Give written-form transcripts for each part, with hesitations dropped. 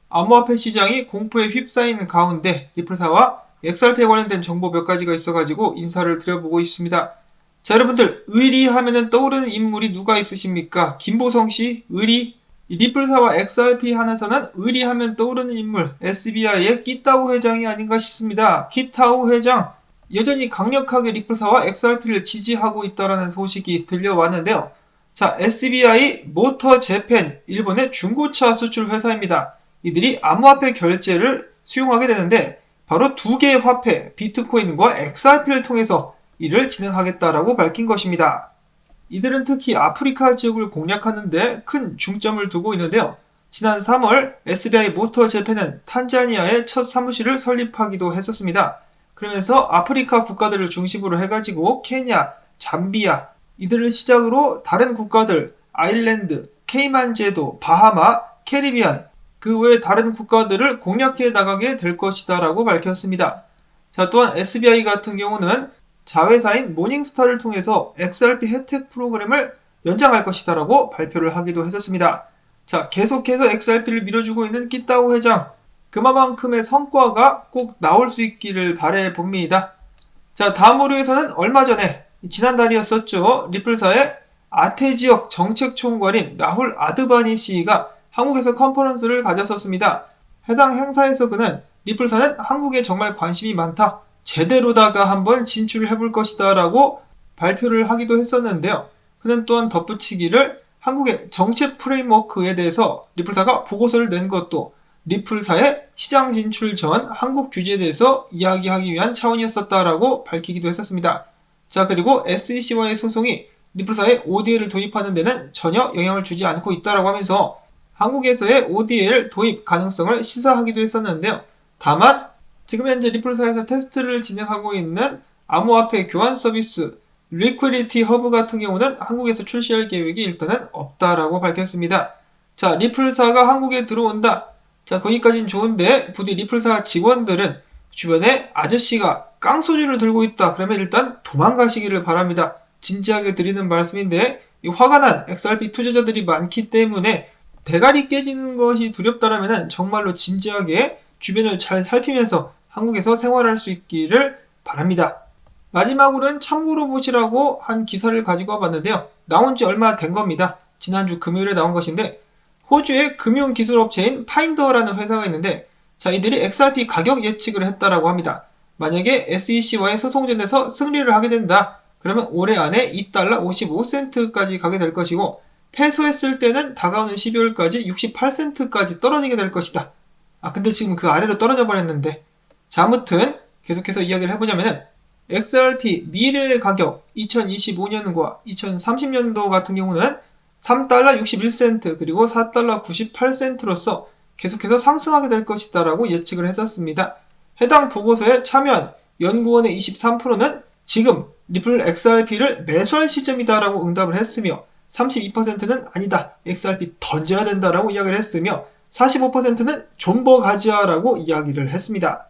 암호화폐 시장이 공포에 휩싸이는 가운데 리플사와 XRP에 관련된 정보 몇 가지가 있어가지고 인사를 드려보고 있습니다. 자, 여러분들 의리하면은 떠오르는 인물이 누가 있으십니까? 김보성씨 의리? 리플사와 XRP 하나서는 의리하면 떠오르는 인물 SBI의 키타오 회장이 아닌가 싶습니다. 키타오 회장 여전히 강력하게 리플사와 XRP를 지지하고 있다는 소식이 들려왔는데요. 자, SBI 모터 재팬 일본의 중고차 수출 회사입니다. 이들이 암호화폐 결제를 수용하게 되는데 바로 두 개의 화폐 비트코인과 XRP를 통해서 이를 진행하겠다라고 밝힌 것입니다. 이들은 특히 아프리카 지역을 공략하는데 큰 중점을 두고 있는데요. 지난 3월 SBI 모터 재팬은 탄자니아의 첫 사무실을 설립하기도 했었습니다. 그러면서 아프리카 국가들을 중심으로 해가지고 케냐, 잠비아 이들을 시작으로 다른 국가들 아일랜드, 케이만 제도, 바하마, 캐리비안 그 외 다른 국가들을 공략해 나가게 될 것이다 라고 밝혔습니다. 자, 또한 SBI 같은 경우는 자회사인 모닝스타를 통해서 XRP 혜택 프로그램을 연장할 것이다 라고 발표를 하기도 했었습니다. 자, 계속해서 XRP를 밀어주고 있는 키타오 회장 그만큼의 성과가 꼭 나올 수 있기를 바라봅니다. 자, 다음으로 해서는 얼마 전에 지난달이었었죠. 리플사의 아태지역 정책총괄인 라훌 아드바니 씨가 한국에서 컨퍼런스를 가졌었습니다. 해당 행사에서 그는 리플사는 한국에 정말 관심이 많다. 제대로다가 한번 진출을 해볼 것이다 라고 발표를 하기도 했었는데요. 그는 또한 덧붙이기를 한국의 정책 프레임워크에 대해서 리플사가 보고서를 낸 것도 리플사의 시장 진출 전 한국 규제에 대해서 이야기하기 위한 차원이었었다라고 밝히기도 했었습니다. 자, 그리고 SEC와의 소송이 리플사의 ODL을 도입하는 데는 전혀 영향을 주지 않고 있다라고 하면서 한국에서의 ODL 도입 가능성을 시사하기도 했었는데요. 다만 지금 현재 리플사에서 테스트를 진행하고 있는 암호화폐 교환 서비스 리퀴디티 허브 같은 경우는 한국에서 출시할 계획이 일단은 없다라고 밝혔습니다. 자, 리플사가 한국에 들어온다. 자, 거기까진 좋은데 부디 리플사 직원들은 주변에 아저씨가 깡소주를 들고 있다. 그러면 일단 도망가시기를 바랍니다. 진지하게 드리는 말씀인데 화가 난 XRP 투자자들이 많기 때문에 대가리 깨지는 것이 두렵다라면 정말로 진지하게 주변을 잘 살피면서 한국에서 생활할 수 있기를 바랍니다. 마지막으로는 참고로 보시라고 한 기사를 가지고 와봤는데요. 나온 지 얼마 된 겁니다. 지난주 금요일에 나온 것인데 호주의 금융기술업체인 파인더라는 회사가 있는데 자, 이들이 XRP 가격 예측을 했다라고 합니다. 만약에 SEC와의 소송전에서 승리를 하게 된다. 그러면 올해 안에 $2 55센트까지 가게 될 것이고 패소했을 때는 다가오는 12월까지 68센트까지 떨어지게 될 것이다. 근데 지금 그 아래로 떨어져 버렸는데. 자, 아무튼 계속해서 이야기를 해보자면은 XRP 미래의 가격 2025년과 2030년도 같은 경우는 $3 61센트 그리고 $4 98센트로서 계속해서 상승하게 될 것이다 라고 예측을 했었습니다. 해당 보고서에 참여한 연구원의 23%는 지금 리플 XRP를 매수할 시점이다 라고 응답을 했으며 32%는 아니다, XRP 던져야 된다 라고 이야기를 했으며 45%는 존버 가지야 라고 이야기를 했습니다.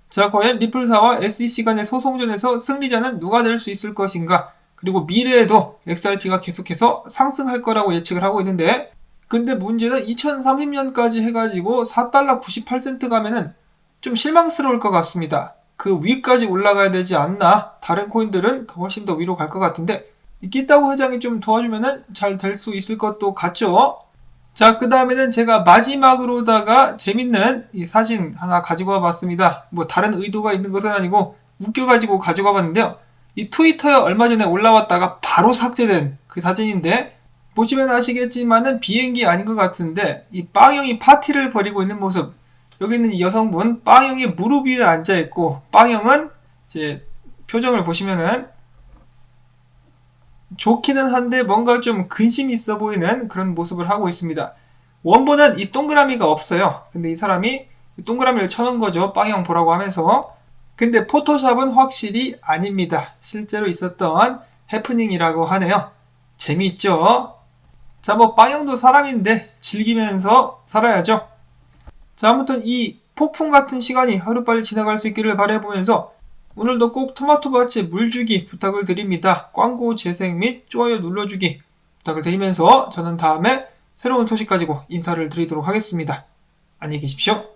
자, 과연 리플사와 SEC 간의 소송전에서 승리자는 누가 될 수 있을 것인가? 그리고 미래에도 XRP가 계속해서 상승할 거라고 예측을 하고 있는데 근데 문제는 2030년까지 해가지고 $4 98센트 가면은 좀 실망스러울 것 같습니다. 그 위까지 올라가야 되지 않나? 다른 코인들은 훨씬 더 위로 갈 것 같은데 이 키타오 회장이 좀 도와주면은 잘 될 수 있을 것도 같죠? 자, 그 다음에는 제가 마지막으로다가 재밌는 이 사진 하나 가지고 와봤습니다. 뭐 다른 의도가 있는 것은 아니고 웃겨가지고 가지고 와봤는데요. 이 트위터에 얼마 전에 올라왔다가 바로 삭제된 그 사진인데 보시면 아시겠지만은 비행기 아닌 것 같은데 이 빵형이 파티를 벌이고 있는 모습. 여기 있는 이 여성분 빵형이 무릎 위에 앉아있고 빵형은 이제 표정을 보시면은 좋기는 한데 뭔가 좀 근심이 있어 보이는 그런 모습을 하고 있습니다. 원본은 이 동그라미가 없어요. 근데 이 사람이 동그라미를 쳐놓은 거죠. 빵형 보라고 하면서. 근데 포토샵은 확실히 아닙니다. 실제로 있었던 해프닝이라고 하네요. 재미있죠? 자, 뭐 빵형도 사람인데 즐기면서 살아야죠. 자, 아무튼 이 폭풍 같은 시간이 하루빨리 지나갈 수 있기를 바라보면서 오늘도 꼭 토마토밭에 물 주기 부탁을 드립니다. 광고 재생 및 좋아요 눌러주기 부탁을 드리면서 저는 다음에 새로운 소식 가지고 인사를 드리도록 하겠습니다. 안녕히 계십시오.